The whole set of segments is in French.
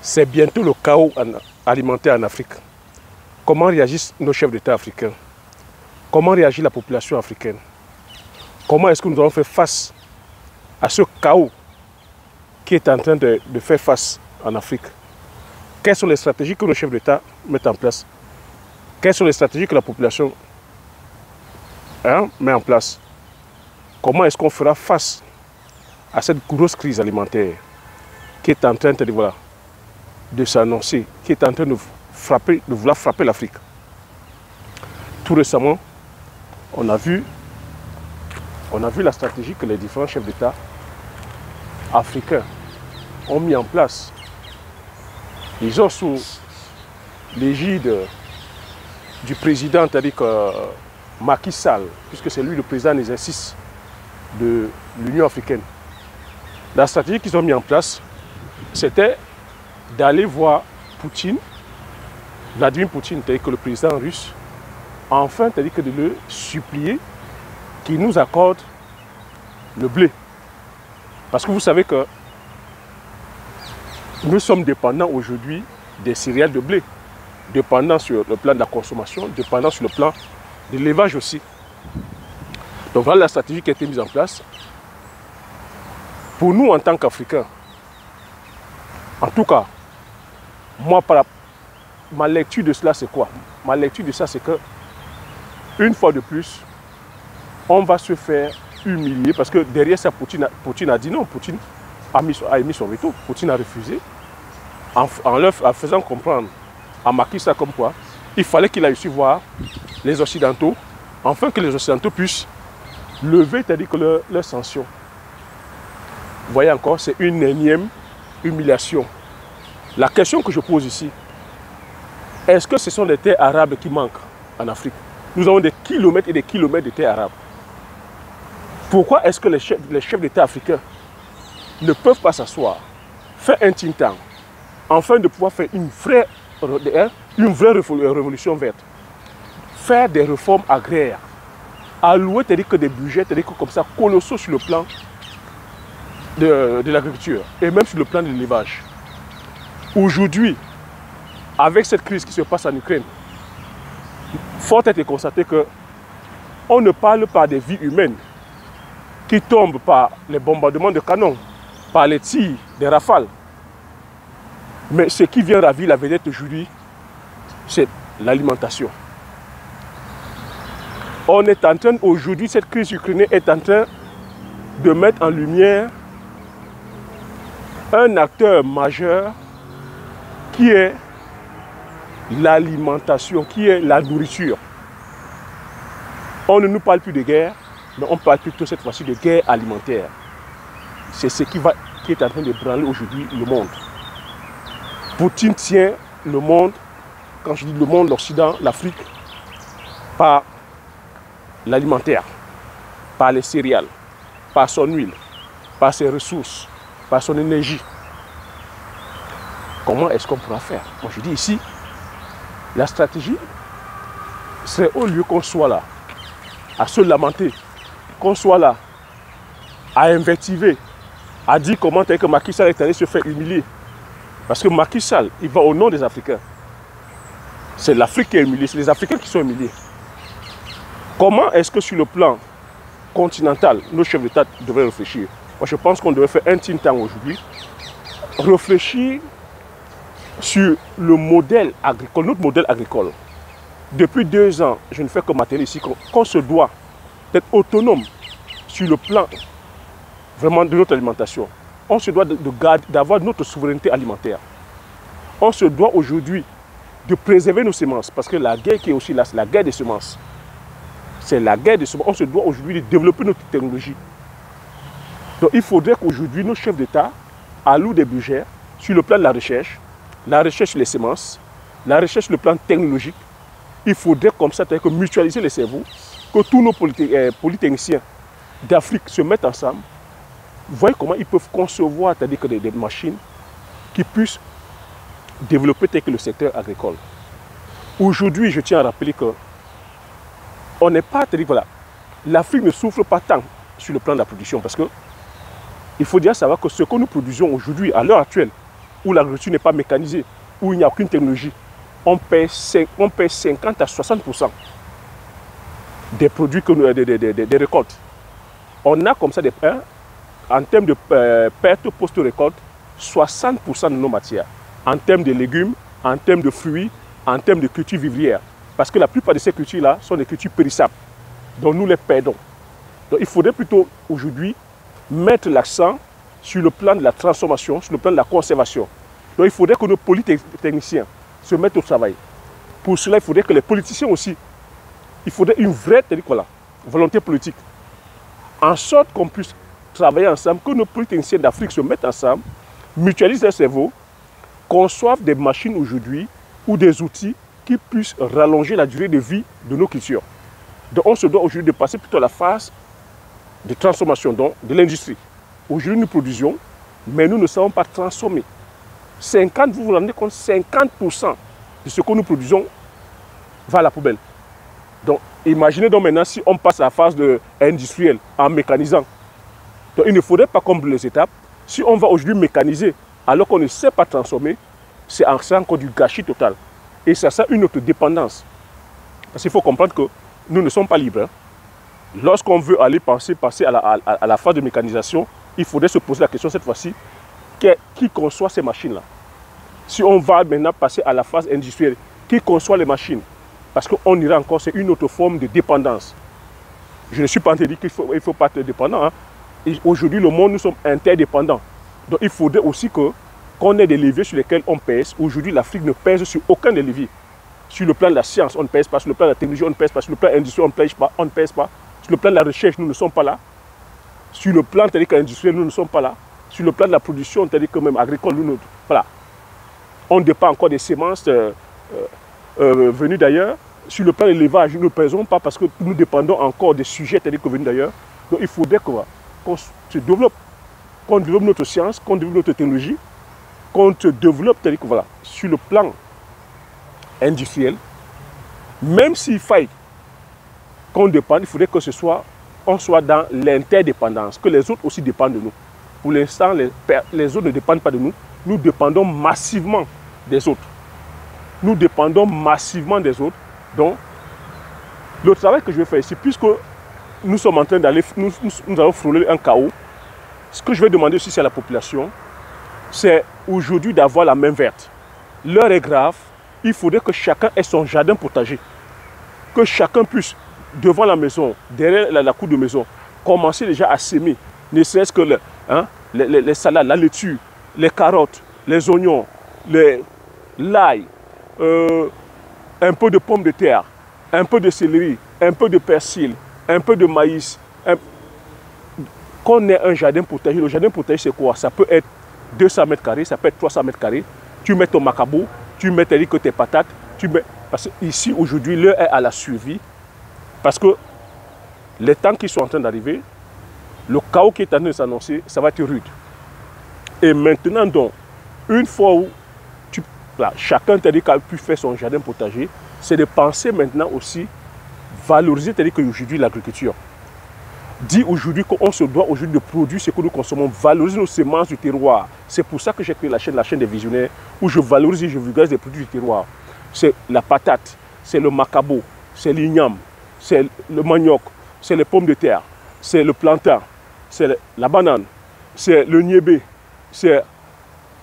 C'est bientôt le chaos alimentaire en Afrique. Comment réagissent nos chefs d'État africains? Comment réagit la population africaine? Comment est-ce que nous allons faire face à ce chaos qui est en train de faire face en Afrique? Quelles sont les stratégies que nos chefs d'État mettent en place? Quelles sont les stratégies que la population met en place? Comment est-ce qu'on fera face à cette grosse crise alimentaire qui est en train de s'annoncer, qui est en train de vouloir frapper l'Afrique? Tout récemment, on a vu la stratégie que les différents chefs d'État africains ont mis en place. Ils ont sous l'égide du président, c'est-à-dire Macky Sall, puisque c'est lui le président en exercice de l'Union africaine. La stratégie qu'ils ont mis en place, c'était d'aller voir Poutine, Vladimir Poutine, c'est-à-dire que le président russe, enfin, c'est-à-dire que de le supplier qu'il nous accorde le blé. Parce que vous savez que nous sommes dépendants aujourd'hui des céréales de blé, dépendants sur le plan de la consommation, dépendants sur le plan de l'élevage aussi. Donc voilà la stratégie qui a été mise en place. Pour nous en tant qu'Africains, en tout cas, moi, ma lecture de cela, c'est quoi? Ma lecture de ça, c'est que, une fois de plus, on va se faire humilier parce que derrière ça, Poutine a dit non. Poutine a émis son veto. Poutine a refusé en faisant comprendre à Macky Sall comme quoi il fallait qu'il aille aussi voir les Occidentaux, afin que les Occidentaux puissent lever, c'est-à-dire que leurs sanctions. Vous voyez encore, c'est une énième humiliation. La question que je pose ici, est-ce que ce sont des terres arabes qui manquent en Afrique? Nous avons des kilomètres et des kilomètres de terres arabes. Pourquoi est-ce que les chefs d'État africains ne peuvent pas s'asseoir, faire un think tank, afin de pouvoir faire une vraie révolution verte, faire des réformes agraires, allouer que des budgets comme ça, colossaux sur le plan de l'agriculture et même sur le plan de l'élevage? Aujourd'hui, avec cette crise qui se passe en Ukraine, fort est de constater qu'on ne parle pas des vies humaines qui tombent par les bombardements de canons, par les tirs des rafales. Mais ce qui vient ravir la vedette aujourd'hui, c'est l'alimentation. On est en train, aujourd'hui, cette crise ukrainienne est en train de mettre en lumière un acteur majeur qui est l'alimentation, qui est la nourriture. On ne nous parle plus de guerre, mais on parle plutôt cette fois-ci de guerre alimentaire. C'est ce qui est en train de branler aujourd'hui le monde. Poutine tient le monde, quand je dis le monde, l'Occident, l'Afrique, par l'alimentaire, par les céréales, par son huile, par ses ressources, par son énergie. Comment est-ce qu'on pourra faire? Moi je dis ici, la stratégie, c'est au lieu qu'on soit là, à se lamenter, qu'on soit là, à invectiver, à dire comment que Macky Sall est allé se faire humilier. Parce que Macky Sall, il va au nom des Africains. C'est l'Afrique qui est humiliée, c'est les Africains qui sont humiliés. Comment est-ce que sur le plan continental, nos chefs d'État devraient réfléchir? Moi je pense qu'on devrait faire un think tank aujourd'hui, réfléchir sur le modèle agricole, notre modèle agricole. Depuis 2 ans, je ne fais que marteler ici qu'on se doit d'être autonome sur le plan vraiment de notre alimentation. On se doit d'avoir notre souveraineté alimentaire. On se doit aujourd'hui de préserver nos semences, parce que la guerre qui est aussi là, c'est la guerre des semences. C'est la guerre des semences. On se doit aujourd'hui de développer notre technologie. Donc il faudrait qu'aujourd'hui nos chefs d'État allouent des budgets sur le plan de la recherche sur les semences, la recherche sur le plan technologique. Il faudrait comme ça que mutualiser les cerveaux, que tous nos polytechniciens d'Afrique se mettent ensemble. Vous voyez comment ils peuvent concevoir, c'est-à-dire que des machines qui puissent développer le secteur agricole. Aujourd'hui, je tiens à rappeler que on n'est pas, voilà, l'Afrique ne souffre pas tant sur le plan de la production parce que il faut déjà savoir que ce que nous produisons aujourd'hui, à l'heure actuelle, où l'agriculture n'est pas mécanisée, où il n'y a aucune technologie, on paie 50 à 60% des produits, des récoltes. On a comme ça des pains, en termes de perte post-récolte, 60% de nos matières. En termes de légumes, en termes de fruits, en termes de cultures vivrières. Parce que la plupart de ces cultures-là sont des cultures périssables. Donc nous les perdons. Donc il faudrait plutôt aujourd'hui mettre l'accent sur le plan de la transformation, sur le plan de la conservation. Donc il faudrait que nos polytechniciens se mettent au travail. Pour cela, il faudrait que les politiciens aussi, il faudrait une vraie volonté politique. En sorte qu'on puisse travailler ensemble, que nos polytechniciens d'Afrique se mettent ensemble, mutualisent leurs cerveaux, conçoivent des machines aujourd'hui ou des outils qui puissent rallonger la durée de vie de nos cultures. Donc on se doit aujourd'hui de passer plutôt à la phase de transformation de l'industrie. Aujourd'hui nous produisons, mais nous ne savons pas transformer. Vous vous rendez compte, 50% de ce que nous produisons va à la poubelle. Donc imaginez donc maintenant si on passe à la phase industrielle en mécanisant. Donc il ne faudrait pas combler les étapes. Si on va aujourd'hui mécaniser alors qu'on ne sait pas transformer, c'est encore du gâchis total. Et c'est ça une autre dépendance. Parce qu'il faut comprendre que nous ne sommes pas libres. Lorsqu'on veut aller passer à la phase de mécanisation, il faudrait se poser la question cette fois-ci, qui conçoit ces machines-là? Si on va maintenant passer à la phase industrielle, qui conçoit les machines? Parce qu'on ira encore, c'est une autre forme de dépendance. Je ne suis pas en train de dire qu'il ne faut pas être dépendant. Aujourd'hui, le monde, nous sommes interdépendants. Donc il faudrait aussi qu'on ait des leviers sur lesquels on pèse. Aujourd'hui, l'Afrique ne pèse sur aucun des leviers. Sur le plan de la science, on ne pèse pas. Sur le plan de la technologie, on ne pèse pas. Sur le plan industriel, on ne pèse pas. Sur le plan de la recherche, nous ne sommes pas là. Sur le plan industriel, nous ne sommes pas là. Sur le plan de la production, même agricole, voilà. On dépend encore des semences venues d'ailleurs. Sur le plan de l'élevage, nous ne pèsons pas parce que nous dépendons encore des sujets venus d'ailleurs. Donc il faudrait qu'on se développe, qu'on développe notre science, qu'on développe notre technologie, qu'on se développe sur le plan industriel. Même s'il faille qu'on dépende, il faudrait que on soit dans l'interdépendance, que les autres aussi dépendent de nous. Pour l'instant, les autres ne dépendent pas de nous. Nous dépendons massivement des autres. Nous dépendons massivement des autres. Donc, le travail que je vais faire ici, puisque nous sommes en train d'aller, nous allons frôler un chaos, ce que je vais demander aussi à la population, c'est aujourd'hui d'avoir la main verte. L'heure est grave, il faudrait que chacun ait son jardin potager. Que chacun puisse, devant la maison, derrière la cour de maison, commencer déjà à s'aimer, ne serait-ce que les salades, la laitue, les carottes, les oignons, l'ail, un peu de pommes de terre, un peu de céleri, un peu de persil, un peu de maïs. Qu'on ait un jardin potager. Le jardin potager, c'est quoi? Ça peut être 200 mètres carrés, ça peut être 300 mètres carrés. Tu mets ton macabo, tu mets tes patates, parce qu'ici, aujourd'hui, l'heure est à la survie. Parce que les temps qui sont en train d'arriver, le chaos qui est en train de s'annoncer, ça va être rude. Et maintenant, donc, une fois où chacun a pu faire son jardin potager, c'est de penser maintenant aussi valoriser qu'aujourd'hui l'agriculture. Dit aujourd'hui qu'on se doit aujourd'hui de produire ce que nous consommons, valoriser nos semences du terroir. C'est pour ça que j'ai créé la chaîne des visionnaires, où je valorise et je vulgarise les produits du terroir. C'est la patate, c'est le macabo, c'est l'igname, c'est le manioc, c'est les pommes de terre, c'est le plantain, c'est la banane, c'est le niébé, c'est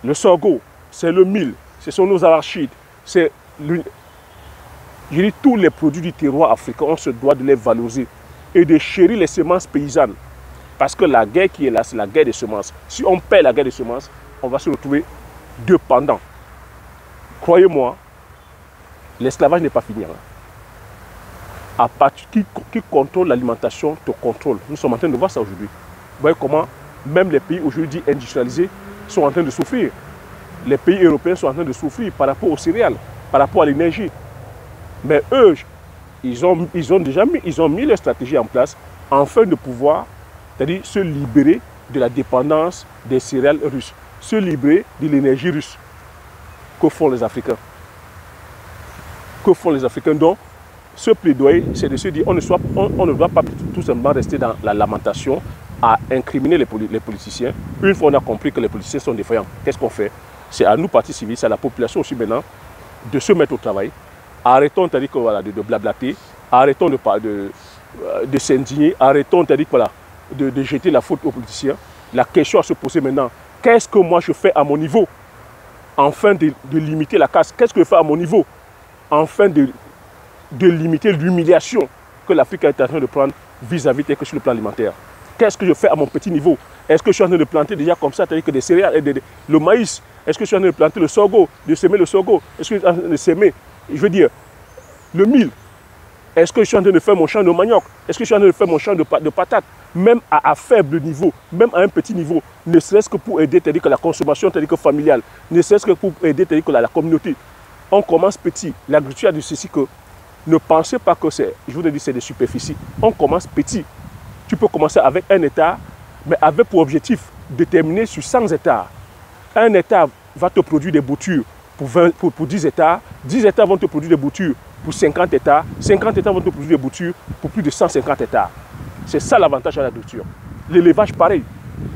le sorgho, c'est le mil, ce sont nos arachides, c'est je dis tous les produits du terroir africain, on se doit de les valoriser et de chérir les semences paysannes. Parce que la guerre qui est là, c'est la guerre des semences. Si on perd la guerre des semences, on va se retrouver dépendant. Croyez-moi, l'esclavage n'est pas fini. À partir qui contrôle l'alimentation te contrôle. Nous sommes en train de voir ça aujourd'hui. Vous voyez comment même les pays aujourd'hui industrialisés sont en train de souffrir. Les pays européens sont en train de souffrir par rapport aux céréales, par rapport à l'énergie. Mais eux, ils ont mis leur stratégie en place afin de pouvoir, c'est-à-dire se libérer de la dépendance des céréales russes, se libérer de l'énergie russe. Que font les Africains? Que font les Africains? Donc, ce plaidoyer, c'est de se dire on ne doit pas tout simplement rester dans la lamentation à incriminer les politiciens. Une fois on a compris que les politiciens sont défaillants, qu'est-ce qu'on fait? C'est à nous, partis civils, c'est à la population aussi maintenant de se mettre au travail. Arrêtons que, voilà, de blablater, arrêtons de s'indigner, arrêtons que, voilà, de jeter la faute aux politiciens. La question à se poser maintenant, qu'est-ce que moi je fais à mon niveau afin de limiter la casse? Qu'est-ce que je fais à mon niveau afin de limiter l'humiliation que l'Afrique est en train de prendre vis-à-vis que sur le plan alimentaire? Qu'est-ce que je fais à mon petit niveau? Est-ce que je suis en train de planter déjà comme ça, c'est-à-dire que des céréales, le maïs? Est-ce que je suis en train de planter le sorgho, de semer le sorgho? Est-ce que je suis en train de semer, je veux dire, le mil? Est-ce que je suis en train de faire mon champ de manioc? Est-ce que je suis en train de faire mon champ de patates? Même à faible niveau, même à un petit niveau, ne serait-ce que pour aider, c'est-à-dire que la consommation, c'est-à-dire que familiale, ne serait-ce que pour aider, c'est-à-dire que la communauté. On commence petit. L'agriculture a dit ceci que ne pensez pas que c'est, je vous ai dit, c'est des superficies. On commence petit. Tu peux commencer avec 1 hectare, mais avec pour objectif déterminé sur 100 hectares. 1 hectare va te produire des boutures pour 10 hectares. 10 hectares vont te produire des boutures pour 50 hectares. 50 hectares vont te produire des boutures pour plus de 150 hectares. C'est ça l'avantage de l'agriculture. L'élevage, pareil.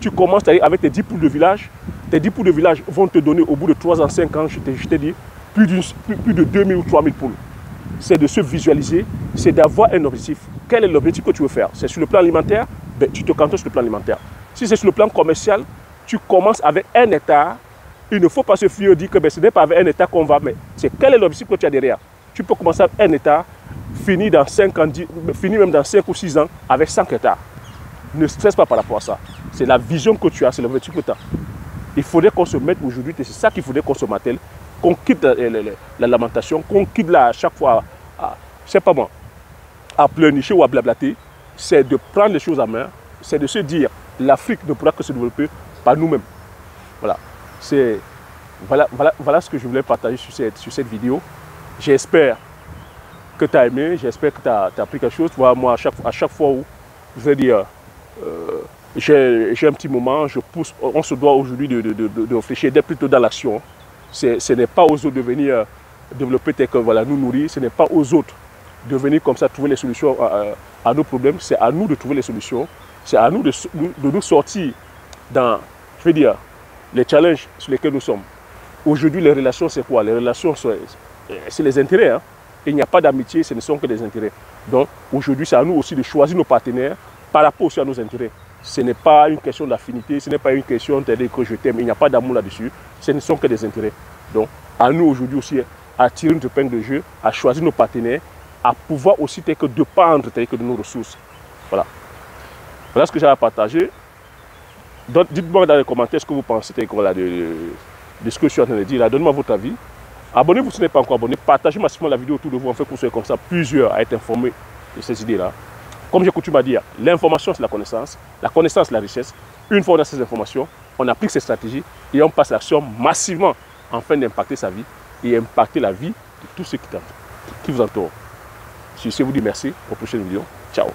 Tu commences avec tes 10 poules de village. Tes 10 poules de village vont te donner au bout de 3 ans, 5 ans, je t'ai dit, plus de 2000 ou 3000 poules. C'est de se visualiser, c'est d'avoir un objectif. Quel est l'objectif que tu veux faire? C'est sur le plan alimentaire, ben, tu te cantonnes sur le plan alimentaire. Si c'est sur le plan commercial, tu commences avec 1 hectare. Il ne faut pas se fier et dire que ben, ce n'est pas avec 1 hectare qu'on va, mais c'est quel est l'objectif que tu as derrière? Tu peux commencer avec 1 hectare, finir dans 5 ans, finir même dans 5 ou 6 ans avec 100 hectares. Ne stresse pas par rapport à ça. C'est la vision que tu as, c'est l'objectif que tu as. Il faudrait qu'on se mette aujourd'hui, c'est ça qu'il faudrait qu'on se mattelle, qu'on quitte la lamentation, qu'on quitte là à chaque fois, je sais pas moi, à pleurnicher ou à blablater. C'est de prendre les choses en main, c'est de se dire l'Afrique ne pourra que se développer par nous-mêmes. Voilà. Voilà ce que je voulais partager sur cette vidéo. J'espère que tu as aimé, j'espère que tu as appris quelque chose. Voilà, moi, à chaque fois où je vais dire, j'ai un petit moment, je pousse, on se doit aujourd'hui de réfléchir, d'être plutôt dans l'action. Ce n'est pas aux autres de venir développer tel que voilà, nous nourrir, ce n'est pas aux autres de venir comme ça trouver les solutions à nos problèmes, c'est à nous de trouver les solutions, c'est à nous de nous sortir dans, je veux dire, les challenges sur lesquels nous sommes. Aujourd'hui, les relations, c'est quoi? Les relations, c'est les intérêts. Hein? Il n'y a pas d'amitié, ce ne sont que des intérêts. Donc, aujourd'hui, c'est à nous aussi de choisir nos partenaires par rapport aussi à nos intérêts. Ce n'est pas une question d'affinité, ce n'est pas une question de dire que je t'aime, il n'y a pas d'amour là-dessus. Ce ne sont que des intérêts. Donc, à nous aujourd'hui aussi, à tirer notre épingle de jeu, à choisir nos partenaires, à pouvoir aussi dépendre de nos ressources. Voilà. Voilà ce que j'ai à partager. Dites-moi dans les commentaires ce que vous pensez de ce que je suis en train de dire. Donnez-moi votre avis. Abonnez-vous si ce n'est pas encore abonné. Partagez massivement la vidéo autour de vous. En fait, que vous soyez comme ça plusieurs à être informés de ces idées-là. Comme j'ai coutume à dire, l'information c'est la connaissance c'est la richesse. Une fois on a ces informations, on applique ces stratégies et on passe à l'action massivement afin d'impacter sa vie et impacter la vie de tous ceux qui vous entourent. Je vous dis merci, aux prochaines vidéos. Ciao.